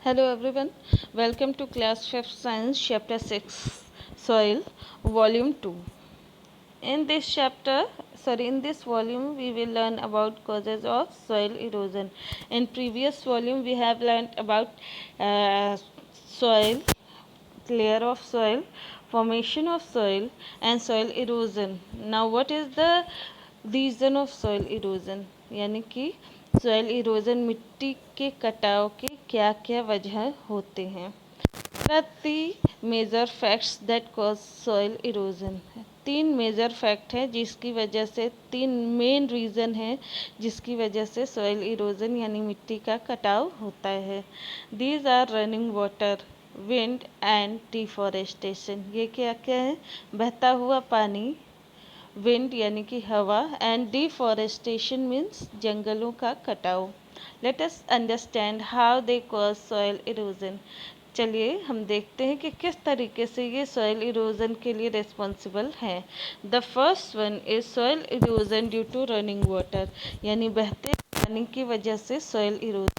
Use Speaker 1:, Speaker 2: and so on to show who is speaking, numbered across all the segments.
Speaker 1: Hello everyone, welcome to class 5th science chapter 6 soil volume 2. In this in this volume we will learn about causes of soil erosion. In previous volume we have learned about soil, layer of soil, formation of soil and soil erosion. Now what is the reason of soil erosion, यानी कि soil erosion मिट्टी के कटाव के क्या क्या वजह होते हैं। Major facts that cause soil erosion, तीन मेजर फैक्ट हैं जिसकी वजह से, तीन मेन रीज़न है जिसकी वजह से सॉइल इरोजन यानी मिट्टी का कटाव होता है। These are running water, wind and deforestation. ये क्या क्या है? बहता हुआ पानी, विंड यानी कि हवा, एंड डिफॉरेस्टेशन मीन्स जंगलों का कटाव। Let us understand how they cause soil erosion. चलिए हम देखते हैं कि किस तरीके से ये सॉइल इरोजन के लिए रिस्पॉन्सिबल हैं। The first one is soil erosion due to running water, यानी बहते पानी की वजह से सॉइल इरोजन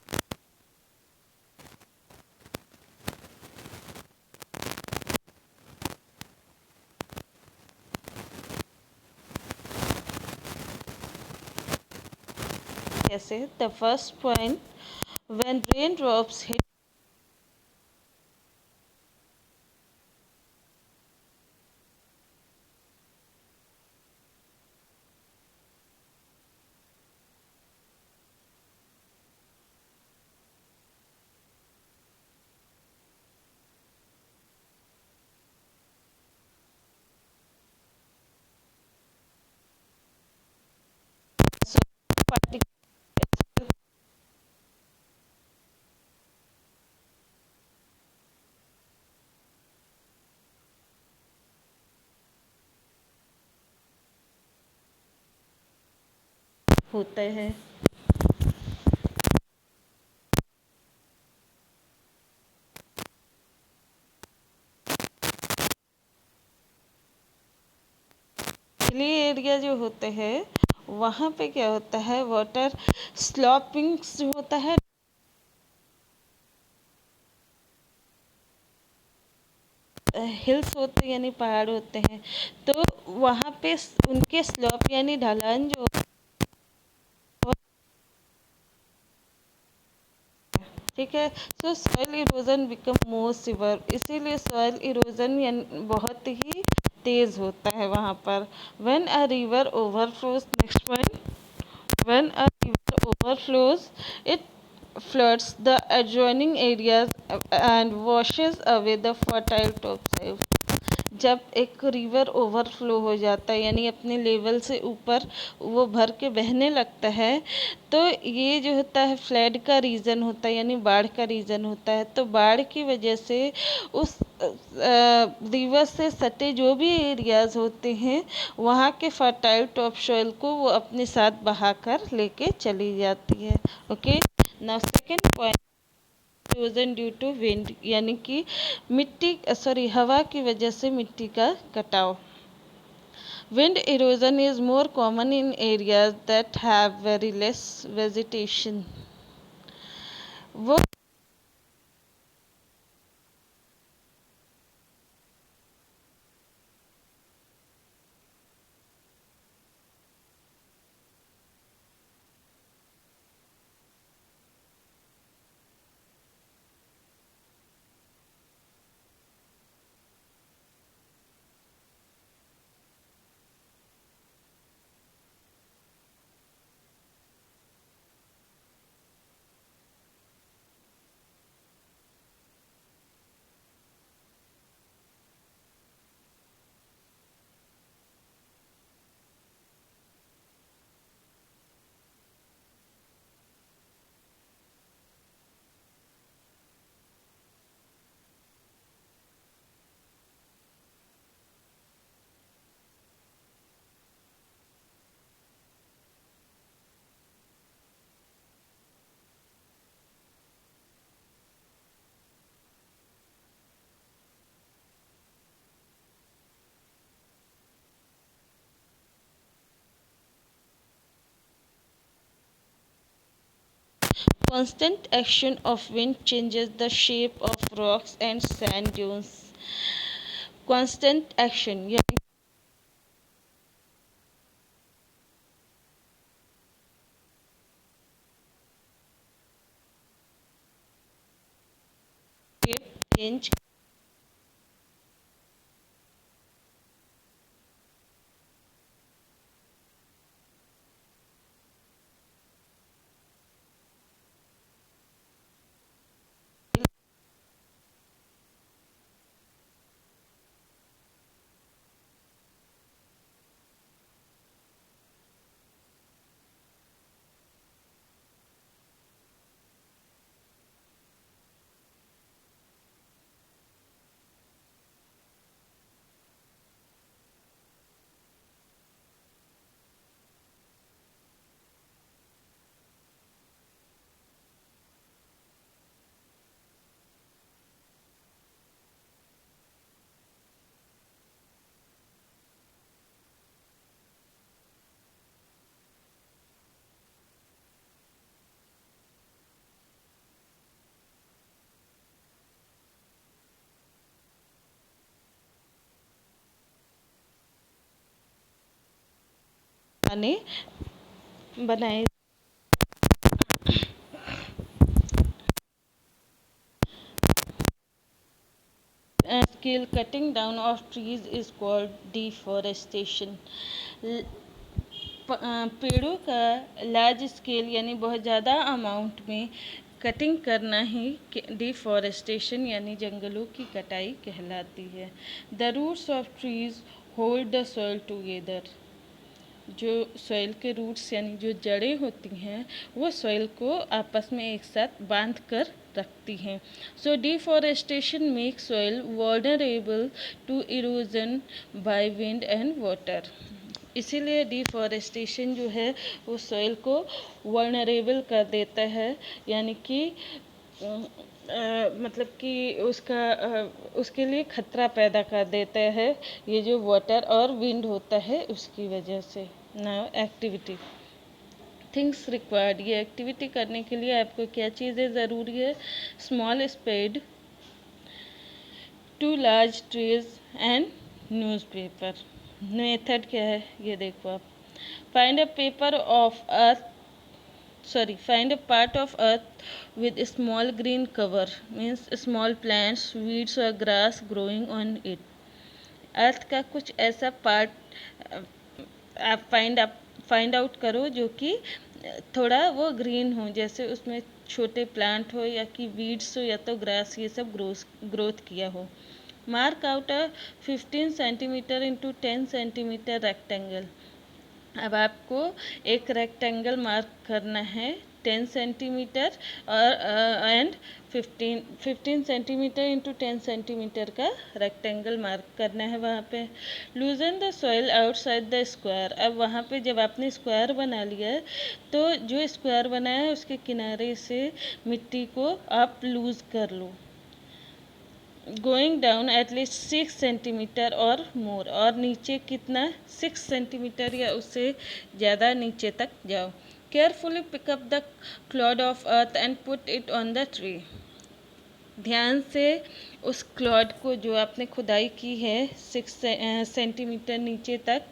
Speaker 1: कैसे। The first point, when rain drops hit होते हैं। हिली एरिया जो होते हैं वहाँ पे क्या होता है, वाटर स्लॉपिंग्स जो होता है, हिल्स होते हैं यानी पहाड़ होते हैं, तो वहाँ पे उनके स्लॉप यानी ढलान जो, ठीक है। So soil erosion become more severe, इसीलिए सॉइल इरोजन बहुत ही तेज होता है वहाँ पर। When a river overflows, next point, when a river overflows, it floods the adjoining areas and washes away the fertile topsoil. जब एक रिवर ओवरफ्लो हो जाता है यानी अपने लेवल से ऊपर वो भर के बहने लगता है, तो ये जो होता है फ्लड का रीज़न होता है, यानी बाढ़ का रीज़न होता है। तो बाढ़ की वजह से उस रिवर से सटे जो भी एरियाज़ होते हैं वहाँ के फर्टाइल टॉप सॉइल को वो अपने साथ बहाकर लेके चली जाती है। Okay, now second point, erosion due to wind, यानी कि हवा की वजह से मिट्टी का कटाव। Wind erosion is more common in areas that have very less vegetation. वो constant action of wind changes the shape of rocks and sand dunes. Constant action यानी चेंज बनाए scale cutting down of trees is called deforestation. पेड़ों का large scale यानी बहुत ज़्यादा amount में cutting करना ही डिफॉरेस्टेशन यानी जंगलों की कटाई कहलाती है। The roots of trees hold the soil together. जो सॉइल के रूट्स यानी जो जड़ें होती हैं वो सॉइल को आपस में एक साथ बांध कर रखती हैं। So deforestation make soil vulnerable to erosion by wind and water. इसीलिए डिफॉरेस्टेशन जो है वो सॉइल को वल्नरेबल कर देता है, यानी कि मतलब कि उसके लिए खतरा पैदा कर देता है ये जो वाटर और विंड होता है उसकी वजह से। Now activity things required. ये एक्टिविटी करने के लिए आपको क्या चीज़ें ज़रूरी है? Small spade, 2 large trees and newspaper. Method क्या है ये देखो आप। Find a part of earth with a small green cover, means small plants, weeds or grass growing on it. अर्थ का कुछ ऐसा पार्ट आप फाइंड आउट करो जो कि थोड़ा वो ग्रीन हो, जैसे उसमें छोटे प्लांट हो या कि वीड्स हो या तो ग्रास, ये सब ग्रोथ किया हो। Mark out a 15 centimetre into 10 centimetre rectangle. अब आपको एक रेक्टेंगल मार्क करना है 10 सेंटीमीटर और एंड 15 सेंटीमीटर इंटू 10 सेंटीमीटर का रेक्टेंगल मार्क करना है वहाँ पे। लूजन the soil outside the square. अब वहाँ पे जब आपने स्क्वायर बना लिया है तो जो स्क्वायर बनाया है उसके किनारे से मिट्टी को आप लूज कर लो। गोइंग डाउन एटलीस्ट 6 सेंटीमीटर और मोर, और नीचे कितना 6 सेंटीमीटर या उससे ज़्यादा नीचे तक जाओ। Carefully pick up the Claude of earth and put it on the tree. ध्यान से उस क्लॉड को जो आपने खुदाई की है 6 सेंटीमीटर नीचे तक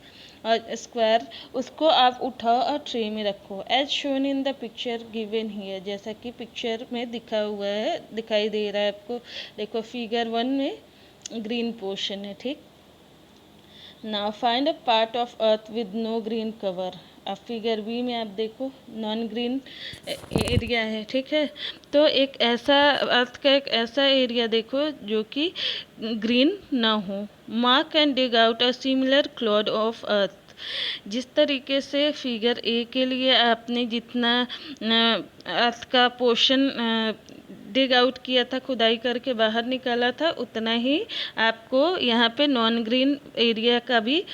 Speaker 1: और स्क्वायर, उसको आप उठाओ और ट्रे में रखो। As shown in the picture given here, जैसा कि पिक्चर में दिखाई दे रहा है आपको। देखो फिगर 1 में ग्रीन पोर्शन है, ठीक। Now find a part of earth with no green cover. अब फिगर बी में आप देखो नॉन ग्रीन एरिया है, ठीक है। तो एक ऐसा अर्थ का एक ऐसा एरिया देखो जो कि ग्रीन ना हो। Mark and dig out a similar Claude of earth. जिस तरीके से फिगर ए के लिए आपने जितना अर्थ का पोर्शन डिग आउट किया था, खुदाई करके बाहर निकाला था, उतना ही आपको यहाँ पे नॉन ग्रीन एरिया का भी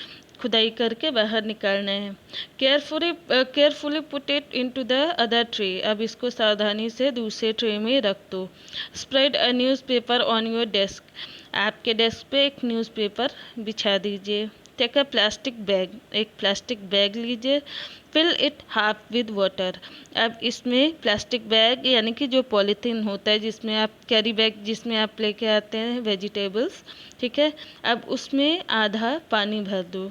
Speaker 1: खुदाई करके बाहर निकालना है। Carefully put it into the other tray. अब इसको सावधानी से दूसरे ट्रे में रख दो। Spread a newspaper on your desk. आपके डेस्क पे एक न्यूज़पेपर बिछा दीजिए। टेक अ प्लास्टिक बैग, एक प्लास्टिक बैग लीजिए, fill it half with water. अब इसमें प्लास्टिक बैग यानी कि जो पॉलीथीन होता है जिसमें आप कैरी बैग जिसमें आप लेके आते हैं वेजिटेबल्स, ठीक है, अब उसमें आधा पानी भर दो।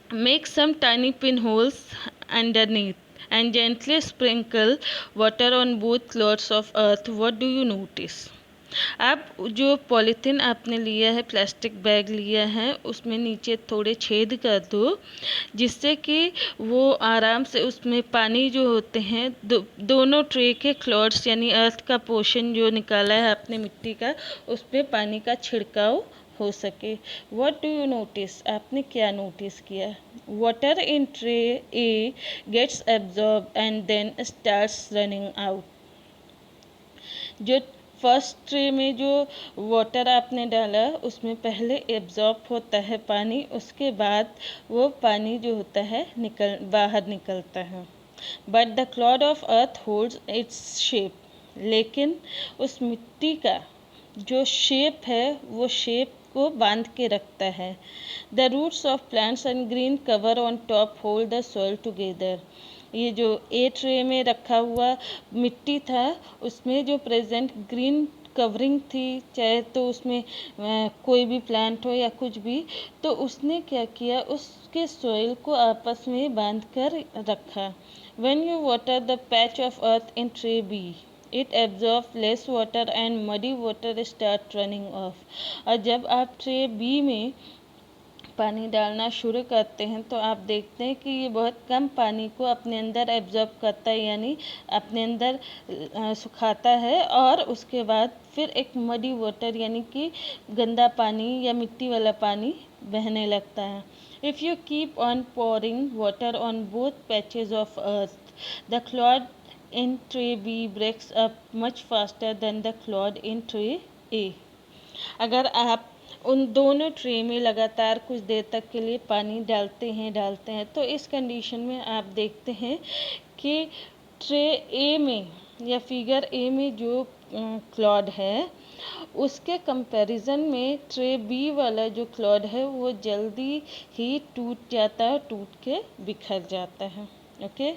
Speaker 1: Make some tiny pin holes underneath and gently sprinkle water on both clods of earth. What do you notice? आप जो पॉलीथीन आपने लिया है, प्लास्टिक बैग लिया है, उसमें नीचे थोड़े छेद कर दो जिससे कि वो आराम से उसमें पानी जो होते हैं दोनों ट्रे के क्लॉड्स यानी अर्थ का पोर्शन जो निकाला है आपने मिट्टी का, उस पर पानी का छिड़काव हो सके। What do you notice? आपने क्या नोटिस किया? Water in tray A gets absorbed and then starts running out. जो फर्स्ट ट्रे में जो वाटर आपने डाला उसमें पहले एब्जॉर्ब होता है पानी, उसके बाद वो पानी जो होता है बाहर निकलता है। But the Claude of earth holds its shape, लेकिन उस मिट्टी का जो शेप है वो शेप को बांध के रखता है। The roots of plants and green cover on top hold the soil together. ये जो ए ट्रे में रखा हुआ मिट्टी था उसमें जो प्रेजेंट ग्रीन कवरिंग थी, चाहे तो उसमें कोई भी प्लांट हो या कुछ भी, तो उसने क्या किया, उसके सॉइल को आपस में बांध कर रखा। When you water the patch of earth in tray B, it absorb less water and muddy water start running off. और जब आप ट्रे बी में पानी डालना शुरू करते हैं तो आप देखते हैं कि ये बहुत कम पानी को अपने अंदर एब्जॉर्ब करता है, यानी अपने अंदर सुखाता है, और उसके बाद फिर एक मडी वाटर यानी कि गंदा पानी या मिट्टी वाला पानी बहने लगता है। If you keep on pouring water on both patches of earth, the Claude in tray B breaks up much faster than the clod in tray A. अगर आप उन दोनों ट्रे में लगातार कुछ देर तक के लिए पानी डालते हैं तो इस कंडीशन में आप देखते हैं कि ट्रे ए में या फिगर ए में जो क्लॉड है उसके कंपैरिजन में ट्रे बी वाला जो क्लॉड है वो जल्दी ही टूट जाता है, टूट के बिखर जाता है। Okay,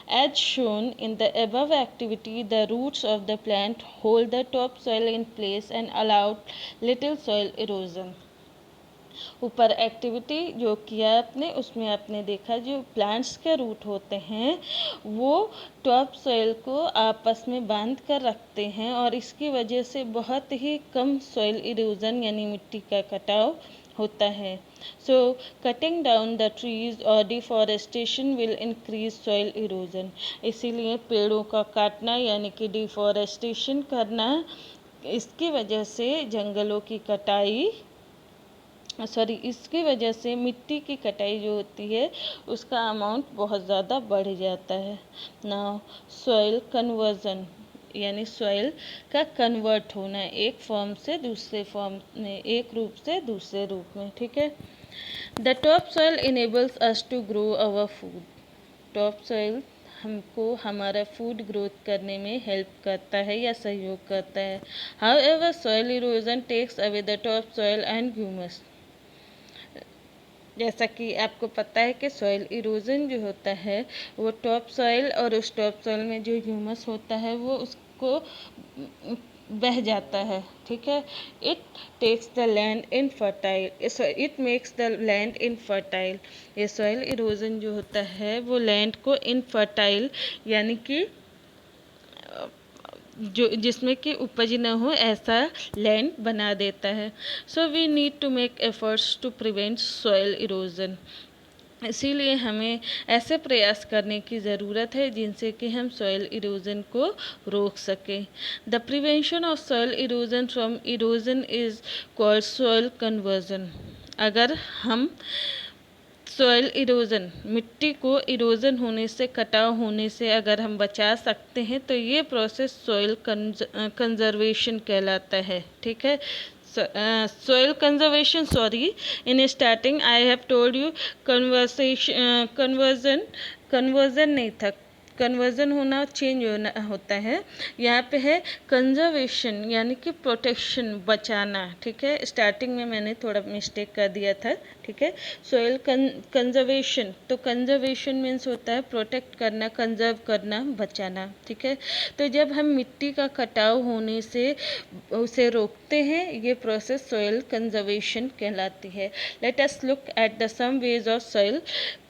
Speaker 1: As shown in the above activity, the roots of the plant hold the topsoil in place and allow little soil erosion. ऊपर एक्टिविटी जो किया आपने उसमें आपने देखा जो प्लांट्स के रूट होते हैं वो टॉप सॉइल को आपस में बांध कर रखते हैं और इसकी वजह से बहुत ही कम सॉइल इरोजन यानी मिट्टी का कटाव होता है। So cutting down the trees और deforestation will increase soil erosion. इसीलिए पेड़ों का काटना यानी कि डिफॉरेस्टेशन करना, इसकी वजह से जंगलों की कटाई इसकी वजह से मिट्टी की कटाई जो होती है उसका अमाउंट बहुत ज़्यादा बढ़ जाता है। नाउ सॉइल कन्वर्जन यानी सॉइल का कन्वर्ट होना एक फॉर्म से दूसरे फॉर्म में, एक रूप से दूसरे रूप में, ठीक है। The top soil enables us to grow our food. Top soil हमको हमारा फूड ग्रोथ करने में हेल्प करता है या सहयोग करता है। However soil erosion takes away the top soil and humus. जैसा कि आपको पता है कि सॉइल इरोजन जो होता है वो टॉप सॉइल और उस टॉप सॉइल में जो ह्यूमस होता है वो उसको बह जाता है, ठीक है। It takes the land infertile, it makes the land infertile. ये सॉइल इरोजन जो होता है वो लैंड को इनफर्टाइल यानी कि जो जिसमें कि उपज न हो ऐसा लैंड बना देता है। So we need to make efforts to prevent soil erosion. इसीलिए हमें ऐसे प्रयास करने की ज़रूरत है जिनसे कि हम सॉइल इरोजन को रोक सकें। The prevention of soil erosion from erosion is called soil conversion. अगर हम सॉइल इरोजन, मिट्टी को इरोजन होने से, कटाव होने से अगर हम बचा सकते हैं तो ये प्रोसेस सॉइल कंजर्वेशन कहलाता है, ठीक है। soil conservation, sorry, in starting I have told you conversion नहीं था, कन्वर्जन होना, चेंज होना होता है। यहाँ पे है कंजर्वेशन यानी कि प्रोटेक्शन, बचाना, ठीक है। स्टार्टिंग में मैंने थोड़ा मिस्टेक कर दिया था, ठीक है। सोइल कंजर्वेशन, तो कंजर्वेशन मीन्स होता है प्रोटेक्ट करना, कंजर्व करना, बचाना, ठीक है। तो जब हम मिट्टी का कटाव होने से उसे रोकते हैं, ये प्रोसेस सोइल कंजर्वेशन कहलाती है। Let us look at the some ways of soil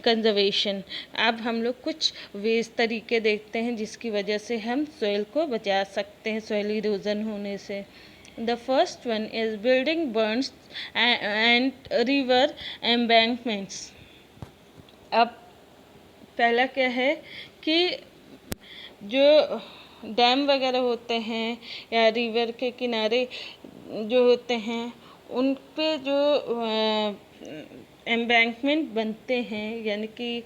Speaker 1: conservation. अब हम लोग कुछ वेज तरीके देखते हैं जिसकी वजह से हम सोइल को बचा सकते हैं सोइल इरोजन होने से। The first one is building burns and river embankments. अब पहला क्या है कि जो डैम वगैरह होते हैं या रिवर के किनारे जो होते हैं उन पे जो एम्बैंकमेंट बनते हैं, यानी कि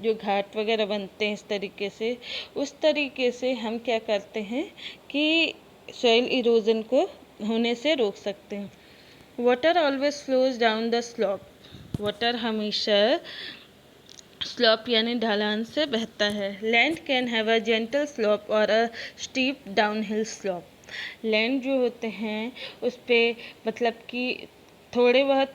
Speaker 1: जो घाट वगैरह बनते हैं इस तरीके से, उस तरीके से हम क्या करते हैं कि सॉइल इरोजन को होने से रोक सकते हैं। Water always flows down the slope, water हमेशा स्लॉप यानी ढलान से बहता है। Land can have a gentle slope और a steep downhill slope. Land जो होते हैं उस पे मतलब कि थोड़े बहुत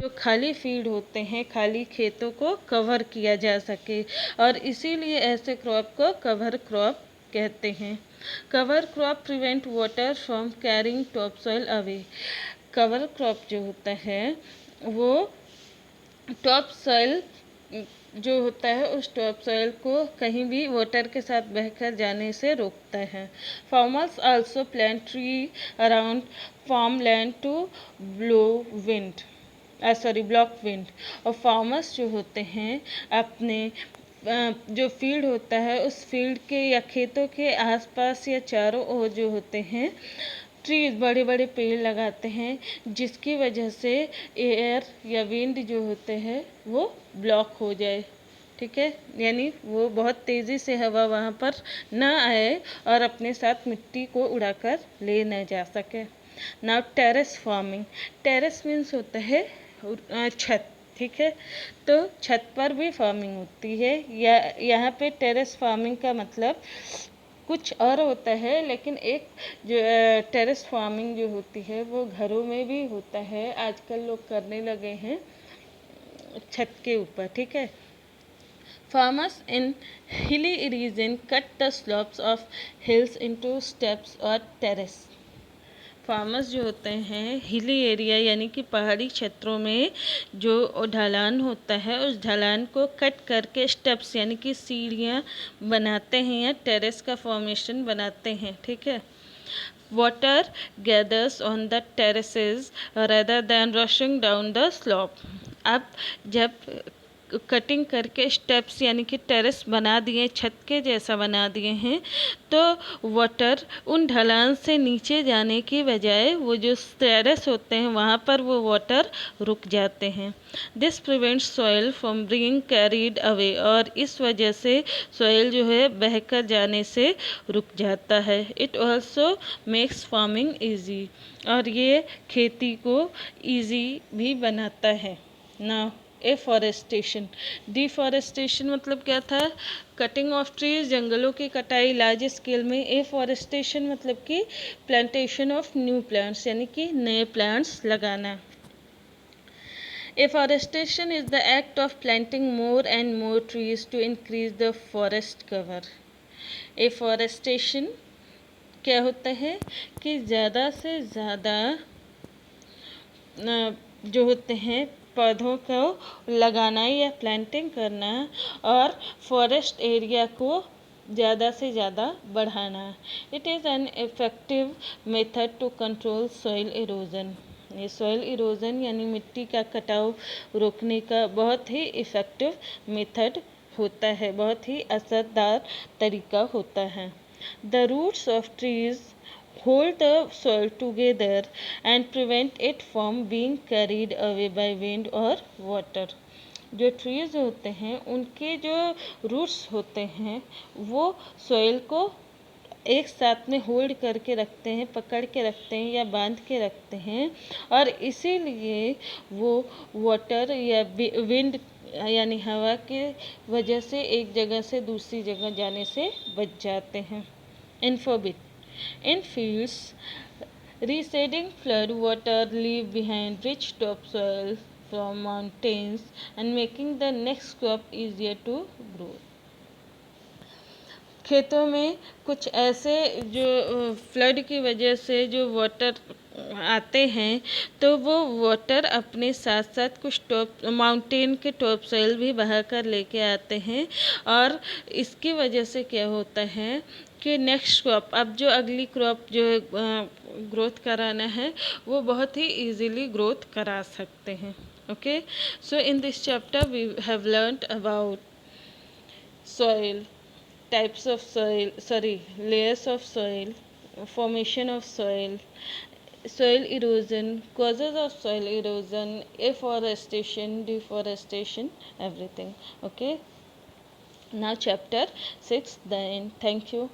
Speaker 1: जो खाली फील्ड होते हैं, खाली खेतों को कवर किया जा सके, और इसीलिए ऐसे क्रॉप को कवर क्रॉप कहते हैं। Cover crop prevent water from carrying top soil away. Cover crop जो होता है वो टॉप सॉइल जो होता है उस टॉप सॉइल को कहीं भी वाटर के साथ बहकर जाने से रोकता है। Farmers also plant tree around farm land to blow wind block wind. और फार्मर्स जो होते हैं अपने जो फील्ड होता है उस फील्ड के या खेतों के आसपास या चारों ओर जो होते हैं ट्रीज, बड़े बड़े पेड़ लगाते हैं, जिसकी वजह से एयर या विंड जो होते हैं वो ब्लॉक हो जाए। ठीक है, यानी वो बहुत तेज़ी से हवा वहाँ पर ना आए और अपने साथ मिट्टी को उड़ाकर ले न जा सके। Now terrace farming. Terrace means होता है छत। ठीक है, तो छत पर भी फार्मिंग होती है। या यहाँ पे टेरेस फार्मिंग का मतलब कुछ और होता है, लेकिन एक जो टेरेस फार्मिंग जो होती है वो घरों में भी होता है, आजकल लोग करने लगे हैं छत के ऊपर। ठीक है, farmers in hilly region cut the slopes of hills into steps और टेरेस। फार्मर्स जो होते हैं हिली एरिया यानी कि पहाड़ी क्षेत्रों में जो ढलान होता है उस ढलान को कट करके स्टेप्स यानी कि सीढ़ियाँ बनाते हैं या टेरेस का फॉर्मेशन बनाते हैं। ठीक है, water gathers on the terraces rather than rushing down the slope। अब जब कटिंग करके स्टेप्स यानी कि टेरेस बना दिए, छत के जैसा बना दिए हैं, तो वाटर उन ढलान से नीचे जाने की बजाय वो जो टेरेस होते हैं वहाँ पर वो वाटर रुक जाते हैं। This prevents soil from being carried away. और इस वजह से सॉइल जो है बहकर जाने से रुक जाता है। It also makes farming easy. और ये खेती को ईजी भी बनाता है ना। एफॉरेस्टेशन। डिफॉरेस्टेशन मतलब क्या था? कटिंग ऑफ ट्रीज, जंगलों की कटाई लार्ज स्केल में। एफॉरेस्टेशन मतलब कि प्लांटेशन ऑफ न्यू प्लांट्स यानी कि नए प्लांट्स लगाना। Afforestation is the act of planting more and more trees to increase the forest cover। Afforestation क्या होता है कि ज़्यादा से ज़्यादा जो होते हैं पौधों को लगाना या प्लांटिंग करना और फॉरेस्ट एरिया को ज़्यादा से ज़्यादा बढ़ाना। It is an effective method to control soil erosion. ये सॉइल इरोजन यानी मिट्टी का कटाव रोकने का बहुत ही इफ़ेक्टिव मेथड होता है, बहुत ही असरदार तरीका होता है। The roots of trees hold the soil together and prevent it from being carried away by wind or water। जो ट्रीज होते हैं उनके जो रूट्स होते हैं वो सॉइल को एक साथ में होल्ड करके रखते हैं, पकड़ के रखते हैं या बांध के रखते हैं, और इसीलिए वो वाटर या विंड यानी हवा के वजह से एक जगह से दूसरी जगह जाने से बच जाते हैं। इन्फोबिट। In fields, receding flood water leave behind rich topsoil from mountains and making the next crop easier to grow। खेतों में कुछ ऐसे जो फ्लड की वजह से जो वाटर आते हैं तो वो वाटर अपने साथ साथ कुछ टॉप माउंटेन के टॉप सोइल भी बहा कर लेके आते हैं, और इसकी वजह से क्या होता है कि नेक्स्ट क्रॉप, अब जो अगली क्रॉप जो ग्रोथ कराना है वो बहुत ही इजीली ग्रोथ करा सकते हैं। Okay, so in this chapter we have learned about soil, types of soil, layers of soil, formation of soil, soil erosion, causes of soil erosion, afforestation, deforestation, everything. Okay, now chapter 6 the end. Thank you.